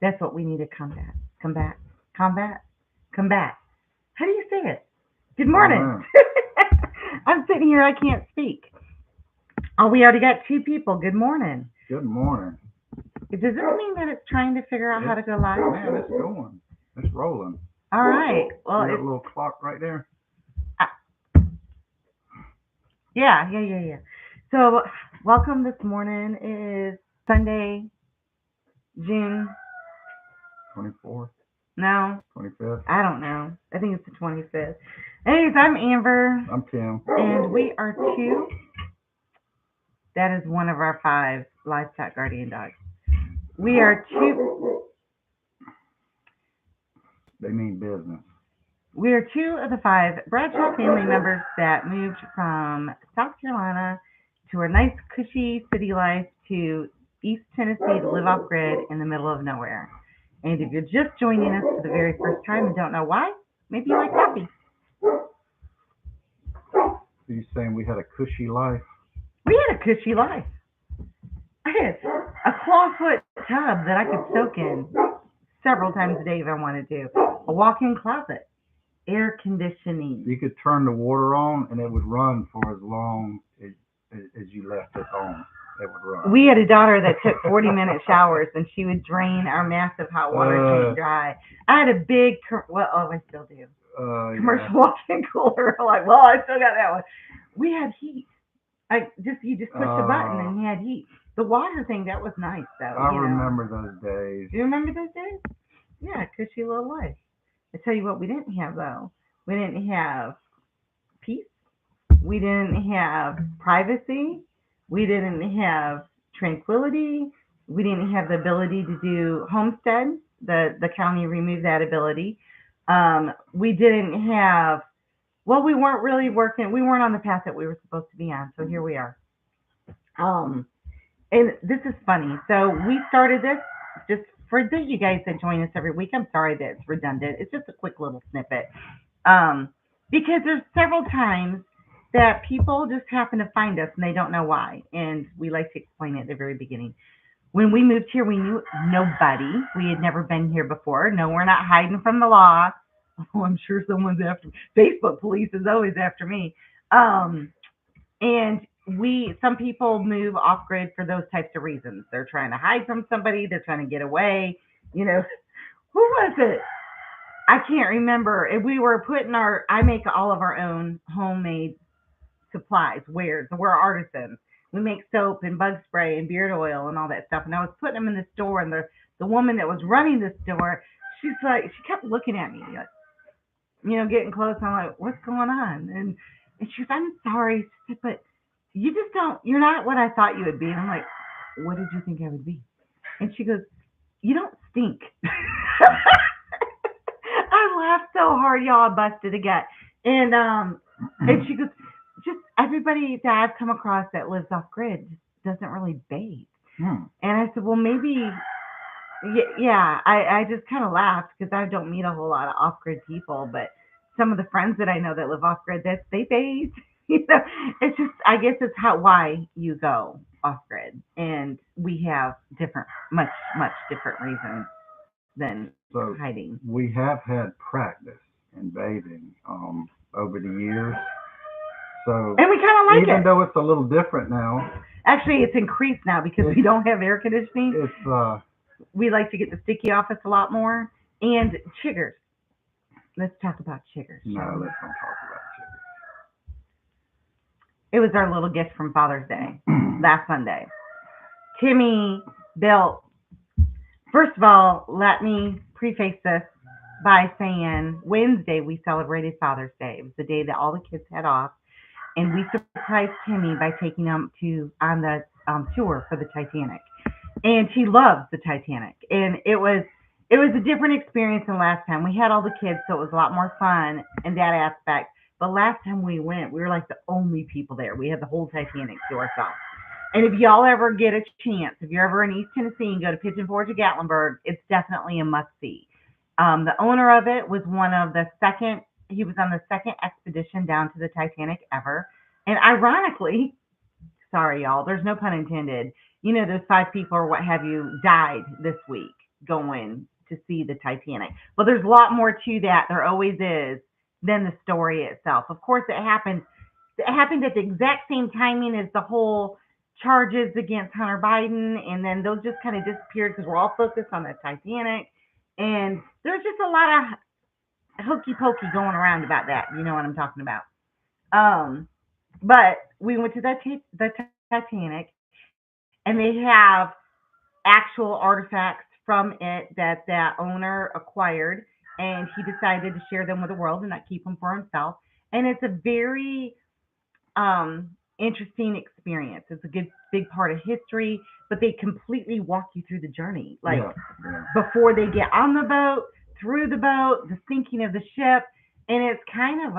That's what we need to combat. Combat. Combat. Combat. How do you say it? Good morning. Amen. I'm sitting here. I can't speak. Oh, we already got two people. Good morning. Good morning. Does this mean that it's trying to figure out how It's to go live? man, it's going. It's rolling. All right. Well, See that it's little clock right there? uh, yeah. So, welcome this morning. It is Sunday, June. 24th, No, 25th. I don't know. I think it's the 25th. Anyways, I'm Amber, I'm Tim. and we are two. That is one of our five livestock guardian dogs. We are two. They mean business. We are two of the five Bradshaw family members that moved from South Carolina to a nice, cushy city life to East Tennessee to live off grid in the middle of nowhere. And if you're just joining us for the very first time and don't know why, maybe you like coffee. Are you saying we had a cushy life? We had a cushy life. I had a clawfoot tub that I could soak in several times a day if I wanted to, a walk-in closet, air conditioning. You could turn the water on and it would run for as long as you left it on. It would run. We had a daughter that took 40-minute showers, and she would drain our massive hot water tank dry. I had a big, I still do, commercial Yeah. walk-in cooler. Like, well, I still got that one. We had heat. You just push a button and you had heat. The water thing, that was nice, though. I remember those days. Do you remember those days? Yeah, cushy little life. I tell you what, we didn't have though. We didn't have peace. We didn't have privacy. We didn't have tranquility. We didn't have the ability to do homestead. The county removed that ability. We didn't have. Well, we weren't really working. We weren't on the path that we were supposed to be on. So here we are. Um, and this is funny. So we started this just for you guys that join us every week. I'm sorry that it's redundant. It's just a quick little snippet. Um, because there's several times that people just happen to find us and they don't know why. And we like to explain it at the very beginning. When we moved here, we knew nobody. We had never been here before. No, we're not hiding from the law. Oh, I'm sure someone's after me. Facebook police is always after me. And some people move off grid for those types of reasons. They're trying to hide from somebody. They're trying to get away. You know, who was it? I can't remember. We were putting I make all of our own homemade supplies, wares. We're artisans. We make soap and bug spray and beard oil and all that stuff. And I was putting them in the store, and the woman that was running the store, she kept looking at me, like, getting close. And I'm like, what's going on? And she goes, I'm sorry, she said, but you just you're not what I thought you would be. And I'm like, what did you think I would be? And she goes, you don't stink. I laughed so hard, y'all. I busted a gut. And she goes, just everybody that I've come across that lives off grid doesn't really bathe. And I said, well, maybe, yeah. I just kind of laughed because I don't meet a whole lot of off grid people, but some of the friends that I know that live off grid, they bathe. It's just, I guess it's why you go off grid, and we have much different reasons than So hiding. we have had practice in bathing over the years. So And we kind of like even it. though it's a little different now, Actually, it's increased now because we don't have air conditioning. it's We like to get the sticky off us a lot more. And chiggers. Let's talk about chiggers. no, Shall we? let's don't talk about It was our little gift from Father's Day last Sunday. Timmy built. First of all, let me preface this by saying Wednesday we celebrated Father's Day. It was the day that all the kids had off, and we surprised Timmy by taking him on the tour for the Titanic. And he loves the Titanic, and it was a different experience than last time. We had all the kids, so it was a lot more fun in that aspect. But last time we went, we were like the only people there. We had the whole Titanic to ourselves. And if y'all ever get a chance, if you're ever in East Tennessee and go to Pigeon Forge or Gatlinburg, it's definitely a must-see. The owner of it was he was on the second expedition down to the Titanic ever. And ironically, sorry, y'all, there's no pun intended, those 5 people or what have you died this week. going to see the Titanic. But there's a lot more to that. There always is than the story itself. Of course, it happened. It happened at the exact same timing as the whole charges against Hunter Biden, and then those just kind of disappeared because we're all focused on the Titanic. And there's just a lot of hokey pokey going around about that. You know what I'm talking about. But we went to the Titanic, and they have actual artifacts from it that that owner acquired, and he decided to share them with the world and not keep them for himself. And it's a very interesting experience. It's a good big part of history, but they completely walk you through the journey, like before they get on the boat, through the boat, the sinking of the ship, and it's kind of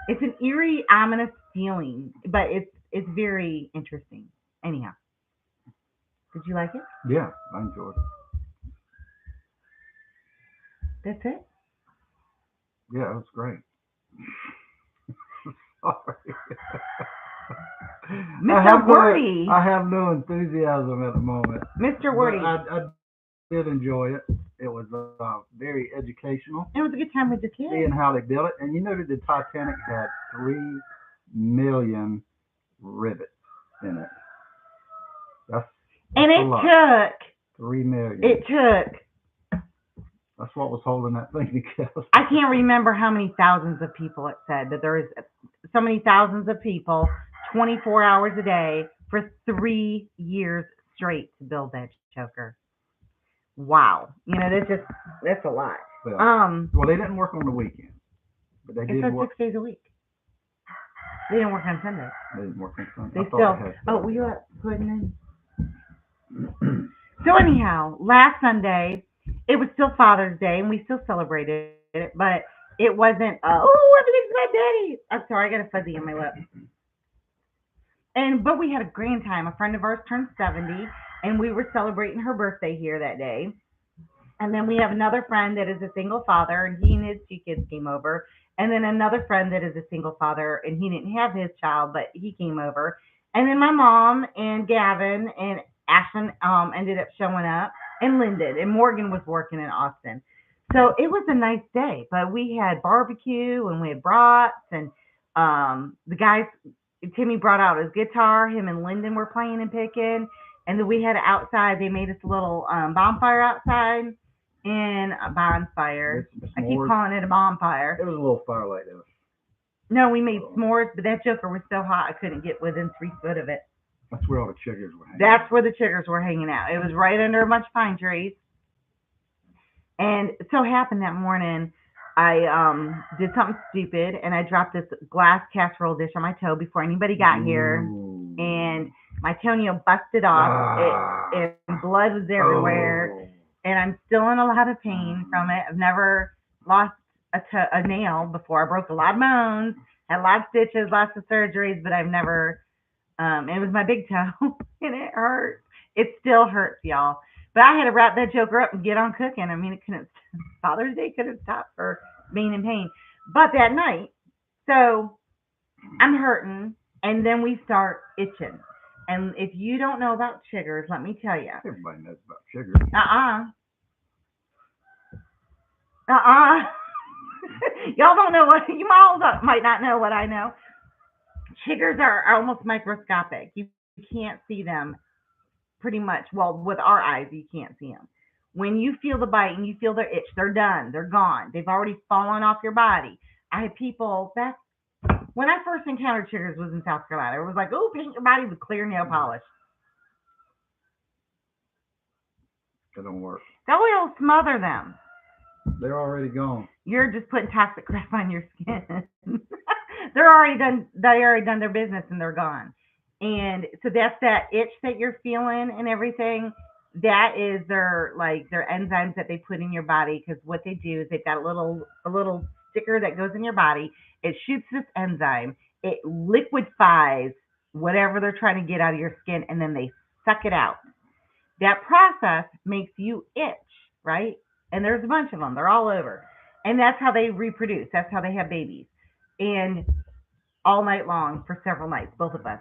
it's an eerie, ominous feeling, but it's very interesting. Anyhow, did you like it? Yeah, I enjoyed it. That's it. Yeah, it was great. Sorry. Mr. Wordy. I have no enthusiasm at the moment. Mr. Wordy. I did enjoy it. It was very educational. It was a good time with the kids. Seeing how they built it. And you know that the Titanic had 3 million rivets in it. That's and it took 3 million. It took. That's what was holding that thing together. I can't remember how many thousands of people it said, but there is so many thousands of people, 24 hours a day for 3 years straight to build that choker. Wow. You know, that's a lot. Yeah. Well, they didn't work on the weekend, but they did work 6 days a week. They didn't work on Sunday. They didn't work on Sunday. They still. Oh, were you up putting in? So anyhow, last Sunday, it was still Father's Day, and we still celebrated it, but it wasn't, everything's my daddy. I'm sorry, I got a fuzzy in my lip. But we had a grand time. A friend of ours turned 70, and we were celebrating her birthday here that day. And then we have another friend that is a single father, and he and his 2 kids came over. And then another friend that is a single father, and he didn't have his child, but he came over. And then my mom and Gavin and Ashlyn ended up showing up, and Lyndon, and Morgan was working in Austin. So it was a nice day, but we had barbecue, and we had brats, and the guys, Timmy brought out his guitar, him and Lyndon were playing and picking, and then we had outside, they made us a little bonfire outside, and a bonfire. I keep calling it a bonfire. It was a little firelight though. No, we made s'mores, but that joker was so hot I couldn't get within 3 foot of it. That's where all the chiggers were hanging That's where the chiggers were hanging out. It was right under a bunch of pine trees. And it so happened that morning, I did something stupid, and I dropped this glass casserole dish on my toe before anybody got here. And my toenail busted off. And blood was everywhere. And I'm still in a lot of pain from it. I've never lost a nail before. I broke a lot of bones, had a lot of stitches, lots of surgeries, but I've never... it was my big toe, and it hurt. It still hurts, y'all. But I had to wrap that joker up and get on cooking. I mean, it couldn't. Father's Day couldn't stop for being in pain. But that night, so I'm hurting, and then we start itching. And if you don't know about chiggers, let me tell you. Everybody knows about chiggers. Y'all don't know what you might not know what I know. Chiggers are almost microscopic. You can't see them pretty much. Well, with our eyes, you can't see them. When you feel the bite and you feel their itch, they're done. They're gone. They've already fallen off your body. I had people back when I first encountered chiggers was in South Carolina. It was like, oh, paint your body with clear nail polish. It don't work. That way it'll smother them. They're already gone. You're just putting toxic crap on your skin. They already done their business and they're gone. And so that's that itch that you're feeling and everything. That is their enzymes that they put in your body, because what they do is they've got a little sticker that goes in your body. It shoots this enzyme. It liquefies whatever they're trying to get out of your skin, and then they suck it out. That process makes you itch, right? And there's a bunch of them. They're all over. And that's how they reproduce. That's how they have babies. And all night long for several nights, both of us.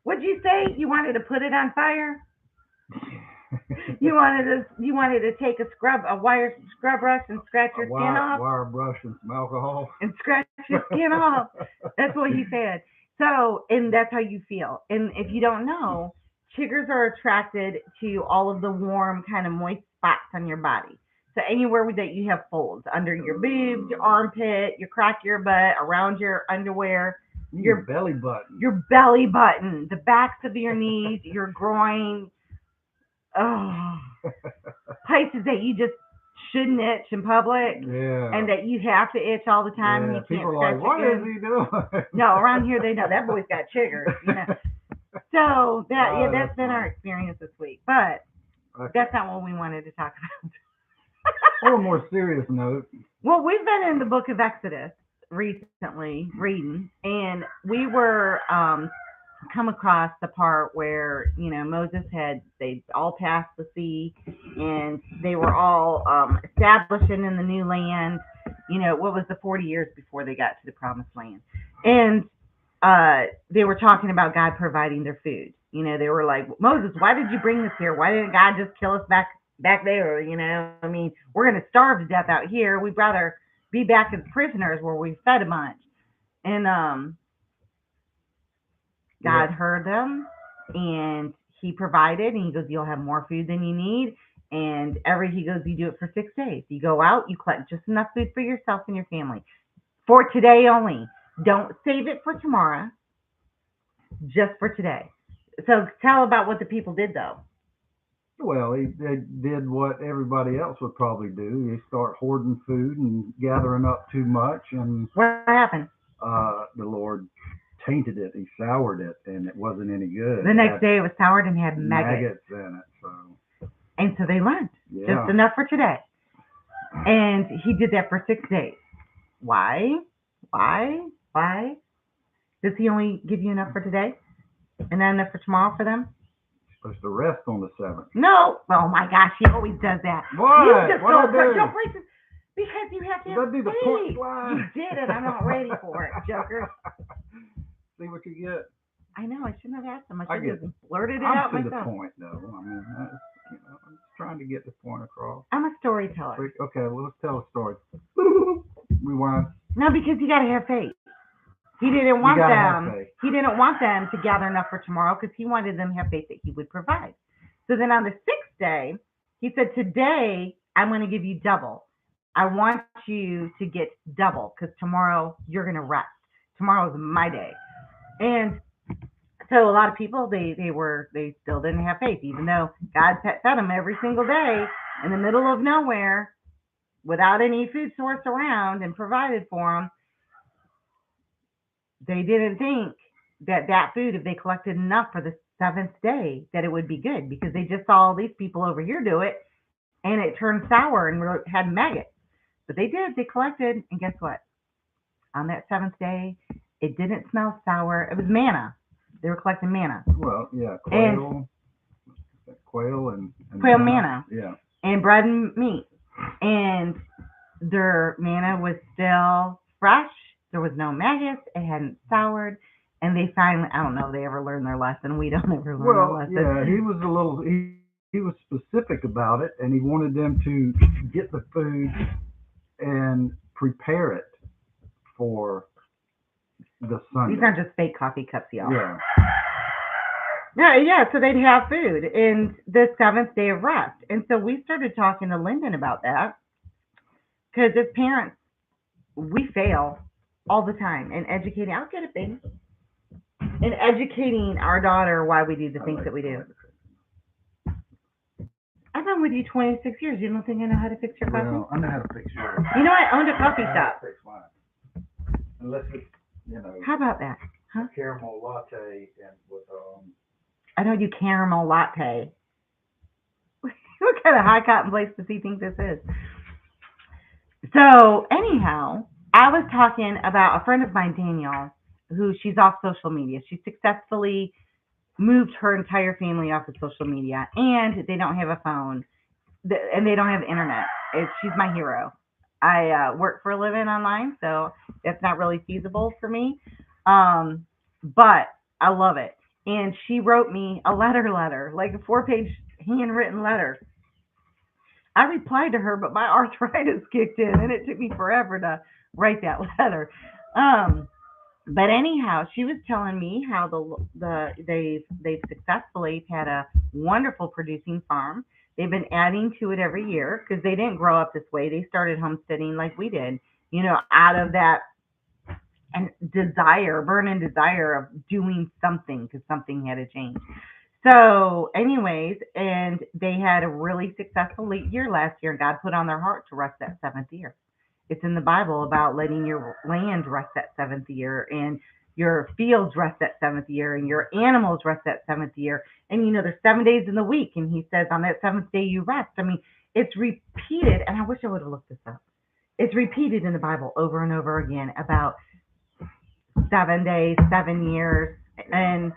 What'd you say? You wanted to put it on fire? You wanted to take a wire scrub brush and scratch your skin off wire brush and some alcohol. and scratch your skin off. That's what he said. So, and that's how you feel. And if you don't know, chiggers are attracted to all of the warm, kind of moist spots on your body. So anywhere that you have folds, under your boobs, your armpit, your crack of your butt, around your underwear, Your belly button. your belly button, the backs of your knees, your groin, oh, places that you just shouldn't itch in public, Yeah. and that you have to itch all the time, and you can't people are like, what is he doing? No, around here they know that boy's got chiggers, you know. So that's been funny. our experience this week, but Okay. that's not what we wanted to talk about. On a more serious note. Well, we've been in the book of Exodus recently reading, and we were come across the part where Moses they all passed the sea, and they were all establishing in the new land. What was the 40 years before they got to the promised land, and they were talking about God providing their food. They were like, Moses, why did you bring us here? Why didn't God just kill us back there? I mean, we're going to starve to death out here. We'd rather be back as prisoners where we fed a bunch. And God heard them, and he provided, and he goes, you'll have more food than you need. And he goes, you do it for 6 days. You go out, you collect just enough food for yourself and your family. For today only. Don't save it for tomorrow. Just for today. So tell about what the people did, though. Well, they did what everybody else would probably do. They start hoarding food and gathering up too much, and what happened? The Lord tainted it. He soured it, and it wasn't any good. The next day, it was soured and had maggots in it. And so they learned just enough for today. And he did that for 6 days. Why? Does he only give you enough for today, and not enough for tomorrow for them? Supposed to rest on the 7th. No. Oh my gosh, he always does that. What? You just what go places because you have to. That'd be the point line. You did it. I'm not ready for it, Joker. See what you get. I know. I shouldn't have asked him. I should have it. blurted it out I'm to myself. the point, though. I mean, I'm just trying to get this point across. I'm a storyteller. Okay, well, let's tell a story. Rewind. No, because you got to have faith. He didn't want them. He didn't want them to gather enough for tomorrow because he wanted them to have faith that he would provide. So then on the 6th day, he said, "Today I'm going to give you double. I want you to get double because tomorrow you're going to rest. Tomorrow is my day." And so a lot of people they still didn't have faith, even though God fed them every single day in the middle of nowhere without any food source around and provided for them. They didn't think that food, if they collected enough for the 7th day, that it would be good because they just saw all these people over here do it, and it turned sour and had maggots. But they did. They collected, and guess what? On that 7th day, it didn't smell sour. It was manna. They were collecting manna. Well, yeah, quail and quail manna. Yeah. And bread and meat. And their manna was still fresh. There was no maggots. It hadn't soured. And they finally, I don't know if they ever learned their lesson. We don't ever learn our lesson. Yeah, he was he was specific about it, and he wanted them to get the food and prepare it for the Sunday. These aren't just fake coffee cups, y'all. Yeah. Yeah, so they'd have food in the 7th day of rest. And so we started talking to Lyndon about that because as parents, we fail all the time in educating. I'll get it, baby. In educating our daughter why we do the things that we do. I've been with you 26 years. You don't think I know how to fix your coffee? Well, I know how to fix yours. You know, I owned a coffee shop. Fix mine. Unless it's, How about that? Huh? Caramel latte and with I know you caramel latte. What kind of high cotton place does he think this is? So anyhow, I was talking about a friend of mine, Danielle, who she's off social media. She successfully moved her entire family off of social media, and they don't have a phone, and they don't have internet. She's my hero. I work for a living online, so that's not really feasible for me. But I love it. And she wrote me a letter, like a 4-page handwritten letter. I replied to her, but my arthritis kicked in, and it took me forever to write that letter. Um, but anyhow, she was telling me how they've successfully had a wonderful producing farm. They've been adding to it every year because they didn't grow up this way. They started homesteading like we did, out of that and desire, burning desire of doing something because something had to change. So, anyways, and they had a really successful year last year, and God put on their heart to rest that seventh year. It's in the Bible about letting your land rest that seventh year, and your fields rest that seventh year, and your animals rest that seventh year. And there's 7 days in the week, and He says on that seventh day you rest. I mean, it's repeated, and I wish I would have looked this up. It's repeated in the Bible over and over again about 7 days, 7 years, and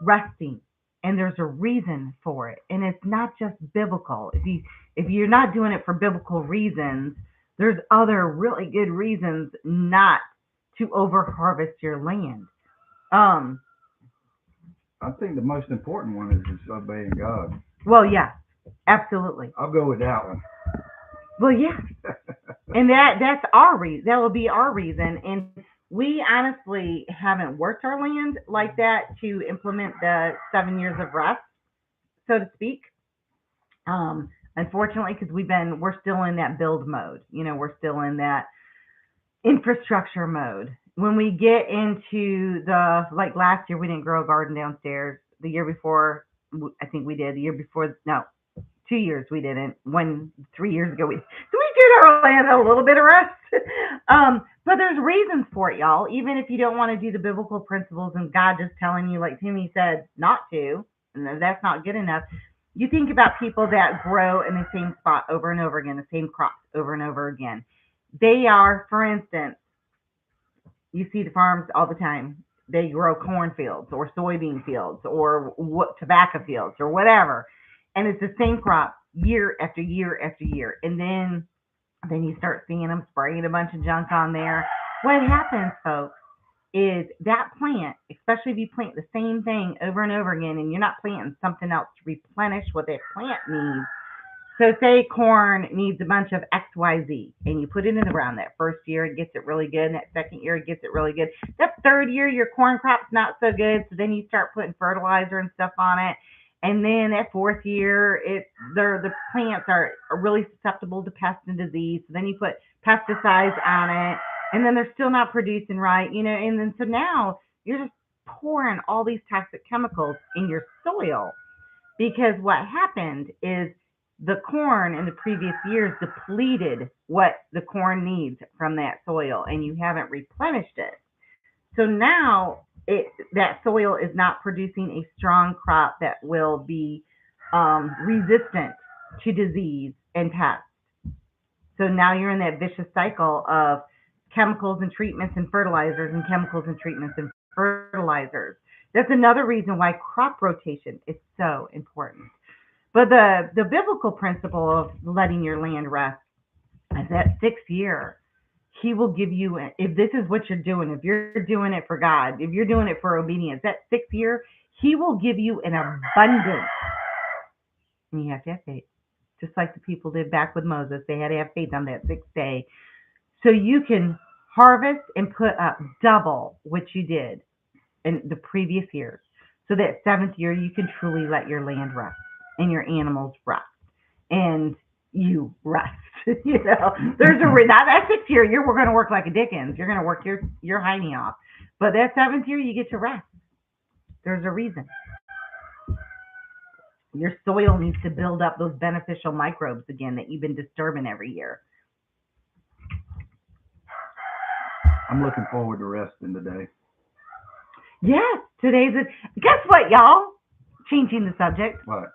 resting. And there's a reason for it, and it's not just biblical. If you're not doing it for biblical reasons, there's other really good reasons not to over harvest your land. Um, I think the most important one is just obeying God. well, yeah, absolutely. I'll go with that one. Well, yeah, and that's our reason. That will be our reason. And we honestly haven't worked our land like that to implement the 7 years of rest, so to speak. Unfortunately, because we're still in that build mode. We're still in that infrastructure mode. When we get into like last year, we didn't grow a garden downstairs. The year before, I think we did. The year before, no, 2 years we didn't. 3 years ago, we did our land a little bit of rest. But there's reasons for it, y'all. Even if you don't want to do the biblical principles and God just telling you, like Timmy said, not to, and that's not good enough. You think about people that grow in the same spot over and over again, the same crops over and over again. They are, for instance, you see the farms all the time. They grow cornfields or soybean fields or tobacco fields or whatever, and it's the same crop year after year after year. And then you start seeing them spraying a bunch of junk on there. What happens, folks, is that plant, especially if you plant the same thing over and over again, and you're not planting something else to replenish what that plant needs. So say corn needs a bunch of XYZ, and you put it in the ground. That first year, it gets it really good. And that second year, it gets it really good. That third year, your corn crop's not so good. So then you start putting fertilizer and stuff on it. And then that fourth year, the plants are really susceptible to pests and disease. So then you put pesticides on it, and then they're still not producing right, And then so now you're just pouring all these toxic chemicals in your soil because what happened is the corn in the previous years depleted what the corn needs from that soil, and you haven't replenished it. So now that soil is not producing a strong crop that will be resistant to disease and pests. So now you're in that vicious cycle of chemicals and treatments and fertilizers and chemicals and treatments and fertilizers. That's another reason why crop rotation is so important. But the biblical principle of letting your land rest is that 6th year, He will give you, if this is what you're doing, if you're doing it for God, if you're doing it for obedience, that 6th year, He will give you an abundance. And you have to have faith. Just like the people did back with Moses, they had to have faith on that 6th day. So you can harvest and put up double what you did in the previous years. So that 7th year, you can truly let your land rest and your animals rest and you rest. There's not that 6th year, we're going to work like a Dickens. You're going to work your hiney off. But that 7th year, you get to rest. There's a reason. Your soil needs to build up those beneficial microbes again that you've been disturbing every year. I'm looking forward to resting today. Yes, guess what, y'all? Changing the subject. What?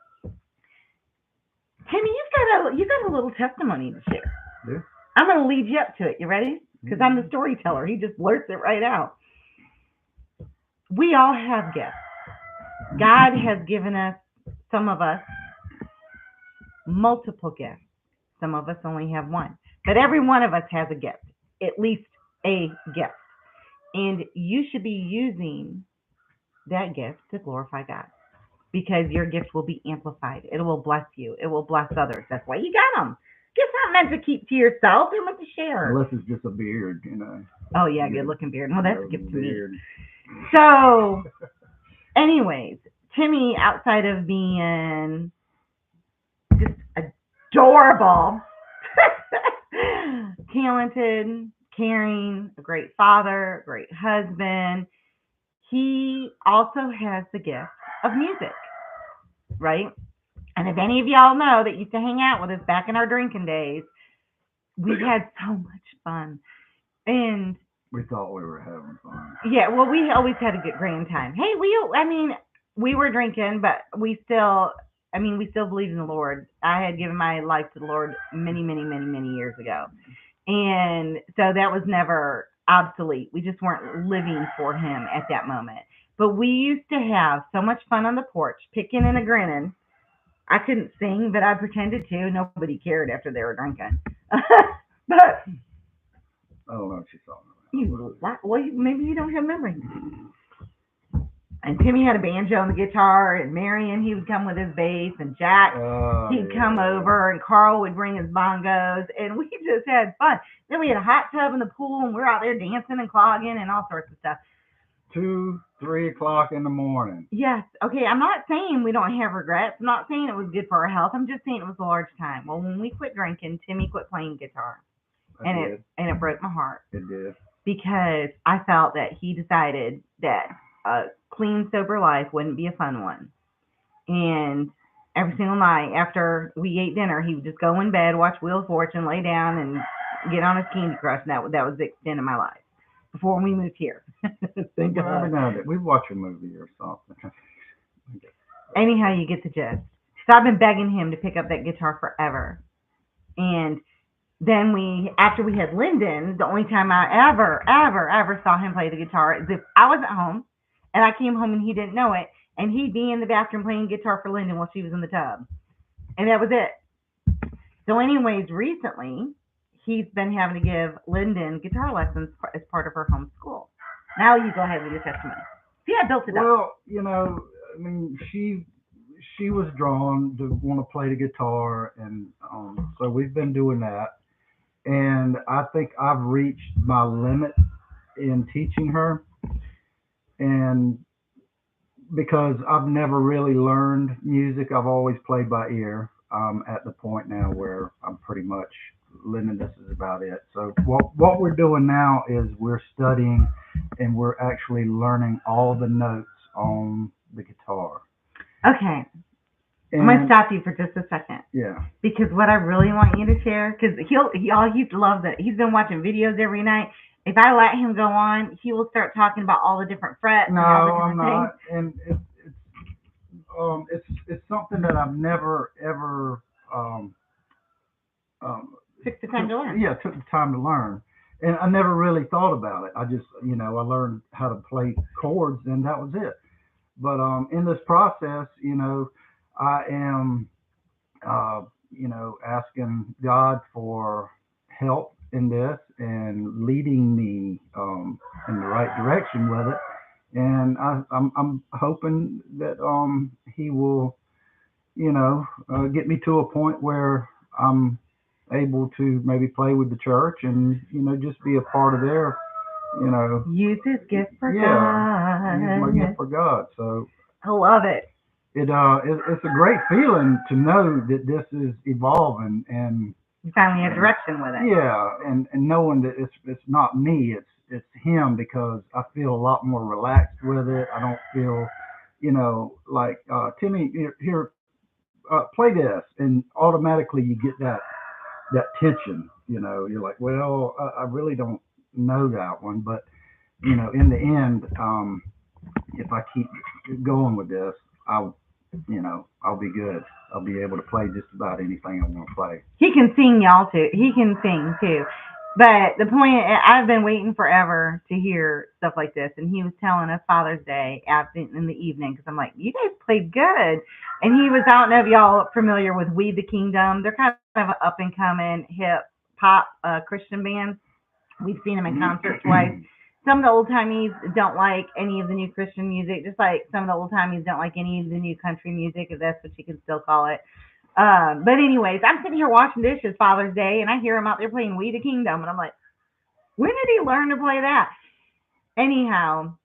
Timmy, you got a little testimony to share. Yeah. I'm going to lead you up to it. You ready? Because I'm the storyteller. He just blurts it right out. We all have gifts. God has given us, some of us, multiple gifts. Some of us only have one. But every one of us has a gift, at least a gift. And you should be using that gift to glorify God. because your gift will be amplified. It will bless you. It will bless others. That's why you got them. Gifts not meant to keep to yourself. They're meant to share. Unless it's just a beard, you know. Oh yeah, You good get looking beard. Well, that's a gift to me. beard. So, anyways, Timmy, outside of being just adorable, talented, caring, a great father, a great husband, he also has the gift of music, right? And if any of y'all know that used to hang out with us back in our drinking days, we had so much fun. And we thought we were having fun. Yeah, well, we always had a good grand time. Hey, we were drinking, but we still believe in the Lord. I had given my life to the Lord many, many, many, many years ago. And so that was never obsolete. We just weren't living for him at that moment. But we used to have so much fun on the porch, picking and a grinning. I couldn't sing, but I pretended to. Nobody cared after they were drinking. But I don't know if she saw me. Maybe you don't have memory. And Timmy had a banjo and the guitar, and Marion, he would come with his bass, and Jack, he'd come over, and Carl would bring his bongos, and we just had fun. Then we had a hot tub in the pool, and we're out there dancing and clogging and all sorts of stuff. 2, 3 o'clock in the morning. Yes. Okay, I'm not saying we don't have regrets. I'm not saying it was good for our health. I'm just saying it was a large time. Well, when we quit drinking, Timmy quit playing guitar. It broke my heart. It did. Because I felt that he decided that a clean, sober life wouldn't be a fun one. And every single night after we ate dinner, he would just go in bed, watch Wheel of Fortune, lay down, and get on his Candy Crush. And that was the extent of my life before we moved here. Thank God. We watch a movie or something. Anyhow, you get the gist. So I've been begging him to pick up that guitar forever. And then after we had Lyndon, the only time I ever saw him play the guitar is if I was at home and I came home and he didn't know it, and he'd be in the bathroom playing guitar for Lyndon while she was in the tub. And that was it. So anyways, recently, he's been having to give Lyndon guitar lessons as part of her homeschool. Now you go ahead with your testimony. See, I built it up. Well, she was drawn to want to play the guitar, and so we've been doing that. And I think I've reached my limit in teaching her, and because I've never really learned music, I've always played by ear. At the point now where I'm pretty much Lyndon, this is about it. So what we're doing now is we're studying, and we're actually learning all the notes on the guitar. Okay. I'm going to stop you for just a second. Yeah. Because what I really want you to share, because he's loved it. He's been watching videos every night. If I let him go on, he will start talking about all the different frets. No, and all the different I'm not. things. And it's something that I've never ever took the time to learn. Yeah, took the time to learn. And I never really thought about it. I just, I learned how to play chords, and that was it. But in this process, I am, asking God for help in this and leading me in the right direction with it. And I'm hoping that He will, get me to a point where I'm able to maybe play with the church and just be a part of their, use his gift for God. Use my gift for God. So I love it. It's a great feeling to know that this is evolving, and you finally have direction with it. Yeah, and knowing that it's not me, it's Him, because I feel a lot more relaxed with it. I don't feel, like Timmy, here, play this, and automatically you get that tension. You're like, well, I really don't know that one, but in the end, if I keep going with this, I'll be good. I'll be able to play just about anything I want to play. He can sing, y'all, too. He can sing, too. But the point, I've been waiting forever to hear stuff like this. And he was telling us Father's Day in the evening, because I'm like, you guys played good. And he was, I don't know if y'all are familiar with We the Kingdom. They're kind of an up-and-coming hip-hop Christian band. We've seen them in concert twice. some of the old timies don't like any of the new Christian music, just like some of the old timies don't like any of the new country music, if that's what you can still call it. But anyways, I'm sitting here washing dishes Father's Day, and I hear him out there playing We the Kingdom, and I'm like, when did he learn to play that? Anyhow,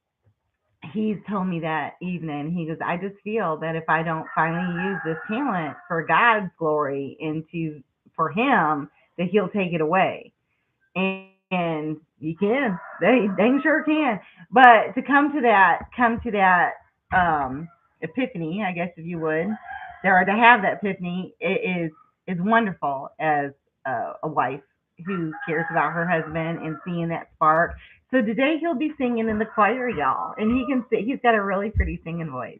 he's told me that evening. He goes, I just feel that if I don't finally use this talent for God's glory and to for Him, that He'll take it away. And you can, they sure can. But to come to that epiphany, I guess if you would, or to have that epiphany, it is wonderful as a wife who cares about her husband and seeing that spark. So today he'll be singing in the choir, y'all, and he can see he's got a really pretty singing voice.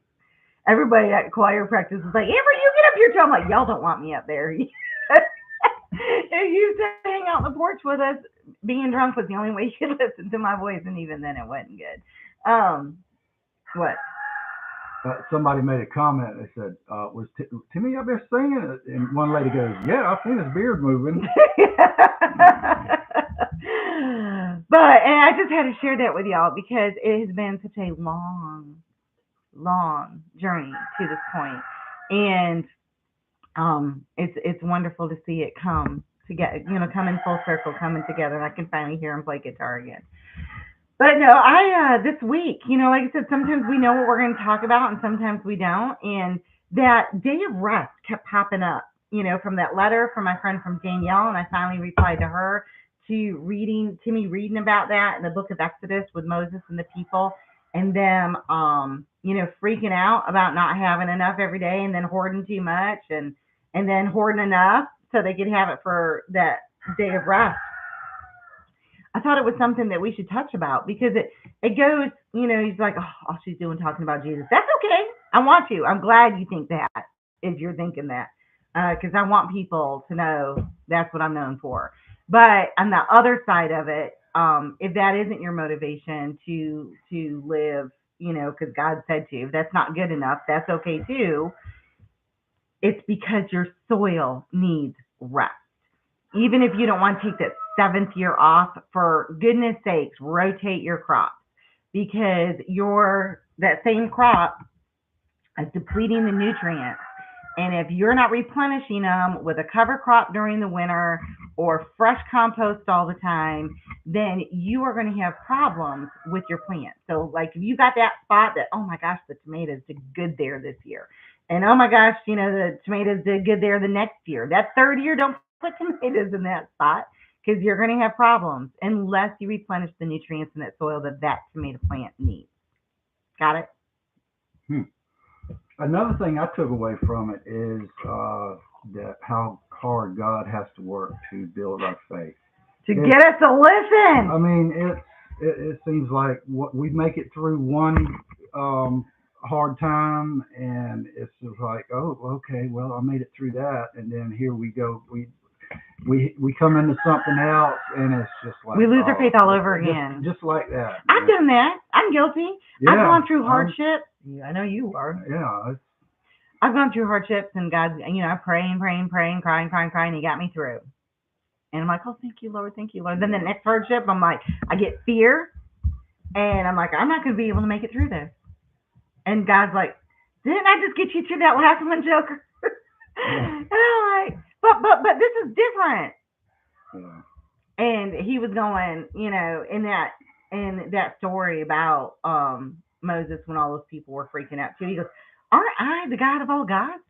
Everybody at choir practice is like, Amber, you get up here too. I'm like, y'all don't want me up there. He used to hang out on the porch with us. Being drunk was the only way you could listen to my voice, and even then it wasn't good. What? Somebody made a comment. They said, "Was Timmy up there singing?" And one lady goes, "Yeah, I've seen his beard moving." And I just had to share that with y'all because it has been such a long journey to this point, and it's wonderful to see it come together, come in full circle, coming together, and I can finally hear him play guitar again. But no, I this week, like I said, sometimes we know what we're going to talk about, and sometimes we don't. And that day of rest kept popping up, from that letter from my friend from Danielle, and I finally replied to her to me reading about that in the book of Exodus with Moses and the people, and them, freaking out about not having enough every day, and then hoarding too much, and then hoarding enough so they could have it for that day of rest. I thought it was something that we should touch about because it goes, he's like, oh, all she's doing talking about Jesus. That's okay. I want to. I'm glad you think that if you're thinking that, because I want people to know that's what I'm known for. But on the other side of it, if that isn't your motivation to live, because God said to, if that's not good enough, that's okay too. It's because your soil needs rest. Even if you don't want to take that seventh year off, for goodness sakes, rotate your crops because that same crop is depleting the nutrients. And if you're not replenishing them with a cover crop during the winter or fresh compost all the time, then you are going to have problems with your plant. So like if you got that spot that, oh my gosh, the tomatoes did good there this year. And oh my gosh, the tomatoes did good there the next year. That third year, don't put tomatoes in that spot because you're going to have problems unless you replenish the nutrients in that soil that tomato plant needs. Got it? Hmm. Another thing I took away from it is that how hard God has to work to build our faith. To get us to listen. I mean, it seems like we make it through one hard time, and it's just like, oh, okay, well, I made it through that, and then here we go. We come into something else, and it's just like we lose our faith all over again. Just like that. I've done that. I'm guilty. Yeah, I've gone through hardship. I know you are. Yeah. I've gone through hardships, and God, I'm praying, crying. He got me through. And I'm like, oh, thank you, Lord. Then the next hardship, I'm like, I get fear, and I'm like, I'm not going to be able to make it through this. And God's like, didn't I just get you through that last one, Joker? Yeah. And I'm like, but this is different. Yeah. And he was going, in that story about Moses when all those people were freaking out too. He goes, aren't I the God of all gods?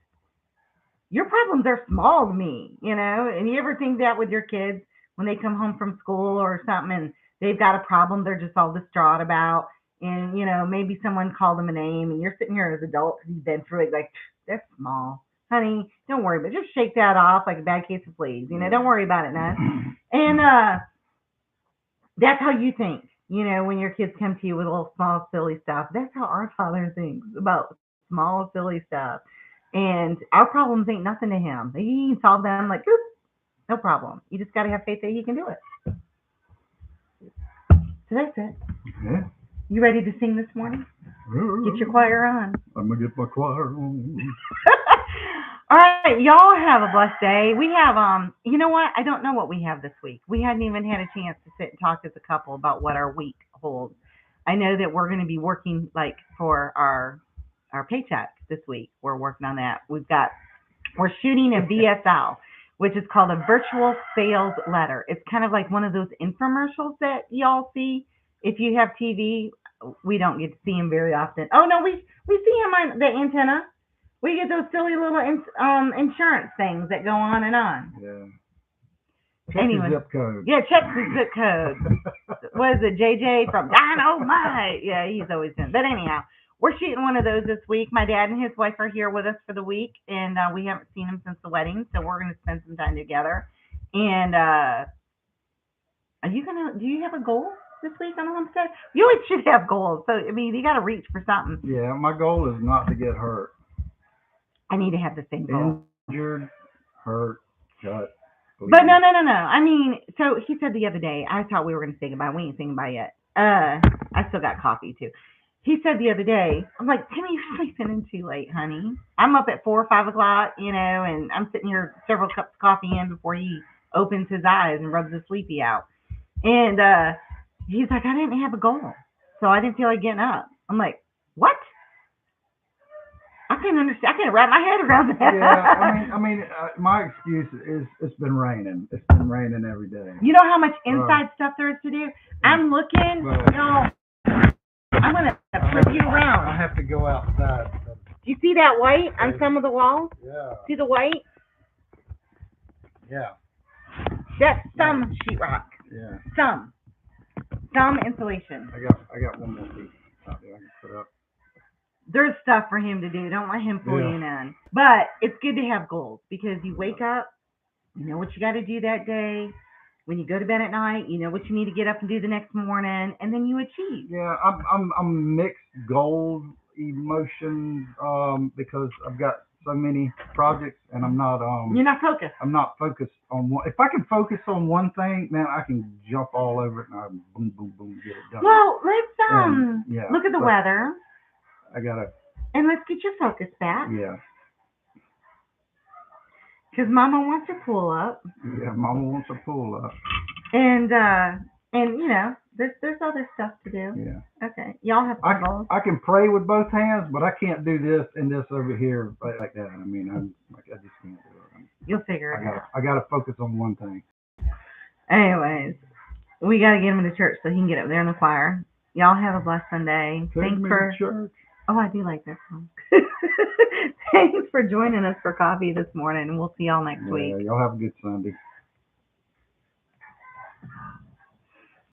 Your problems are small to me, And you ever think that with your kids when they come home from school or something and they've got a problem they're just all distraught about, and maybe someone called them a name, and you're sitting here as an adult because you've been through it, like, that's small. Honey, don't worry about it. Just shake that off like a bad case of fleas. Don't worry about it, none. And that's how you think, when your kids come to you with a little small, silly stuff. That's how our Father thinks about small, silly stuff. And our problems ain't nothing to him. He can solve them like, no problem. You just got to have faith that he can do it. So that's it. Yeah. You ready to sing this morning? Get your choir on. I'm going to get my choir on. All right, y'all have a blessed day. We have, you know what? I don't know what we have this week. We hadn't even had a chance to sit and talk as a couple about what our week hold. I know that we're going to be working like for our paycheck this week. We're working on that. We're shooting a VSL, which is called a virtual sales letter. It's kind of like one of those infomercials that y'all see if you have TV. We don't get to see him very often. Oh no, we see him on the antenna. We get those silly little insurance things that go on and on. Yeah. Check the zip code. Yeah, check the zip code. What is it, JJ from Dynamite? Yeah, he's always in. But anyhow, we're shooting one of those this week. My dad and his wife are here with us for the week, and we haven't seen them since the wedding, so we're going to spend some time together. And do you have a goal this week on the homestead? You always should have goals. So, I mean, you got to reach for something. Yeah, my goal is not to get hurt. I need to have the same goal. Injured, hurt, cut. But no. I mean, so he said the other day, I thought we were going to say goodbye. We ain't saying goodbye yet. I still got coffee, too. He said the other day, I'm like, Timmy, you're sleeping in too late, honey. I'm up at 4 or 5 o'clock, and I'm sitting here several cups of coffee in before he opens his eyes and rubs the sleepy out. And he's like, I didn't have a goal, so I didn't feel like getting up. I'm like, what? I couldn't understand. I couldn't wrap my head around that. Yeah, I mean, my excuse is it's been raining. It's been raining every day. You know how much inside stuff there is to do? I'm looking. I'm going to flip you around. I have to go outside. Do you see that white on some of the walls? Yeah. See the white? Yeah. That's some sheetrock. Yeah. Some insulation. I got one more piece out there I can put up. There's stuff for him to do. Don't let him pull you in. But it's good to have goals because you wake up, you know what you got to do that day. When you go to bed at night, you know what you need to get up and do the next morning, and then you achieve. Yeah, I'm mixed goals, emotions, because I've got so many projects, and I'm not. You're not focused. I'm not focused on one. If I can focus on one thing, man, I can jump all over it and I boom, boom, boom, get it done. Well, let's look at the weather. And let's get your focus back. Yeah. Because Mama wants her pool up. Yeah, Mama wants her pool up. And there's other stuff to do. Yeah. Okay. Y'all have goals. I can pray with both hands, but I can't do this and this over here like that. I mean, I just can't do it. You'll figure it out. I got to focus on one thing. Anyways, we got to get him to church so he can get up there in the choir. Y'all have a blessed Sunday. Thanks for church. Oh, I do like that song. Thanks for joining us for coffee this morning, and we'll see y'all next week. Y'all have a good Sunday.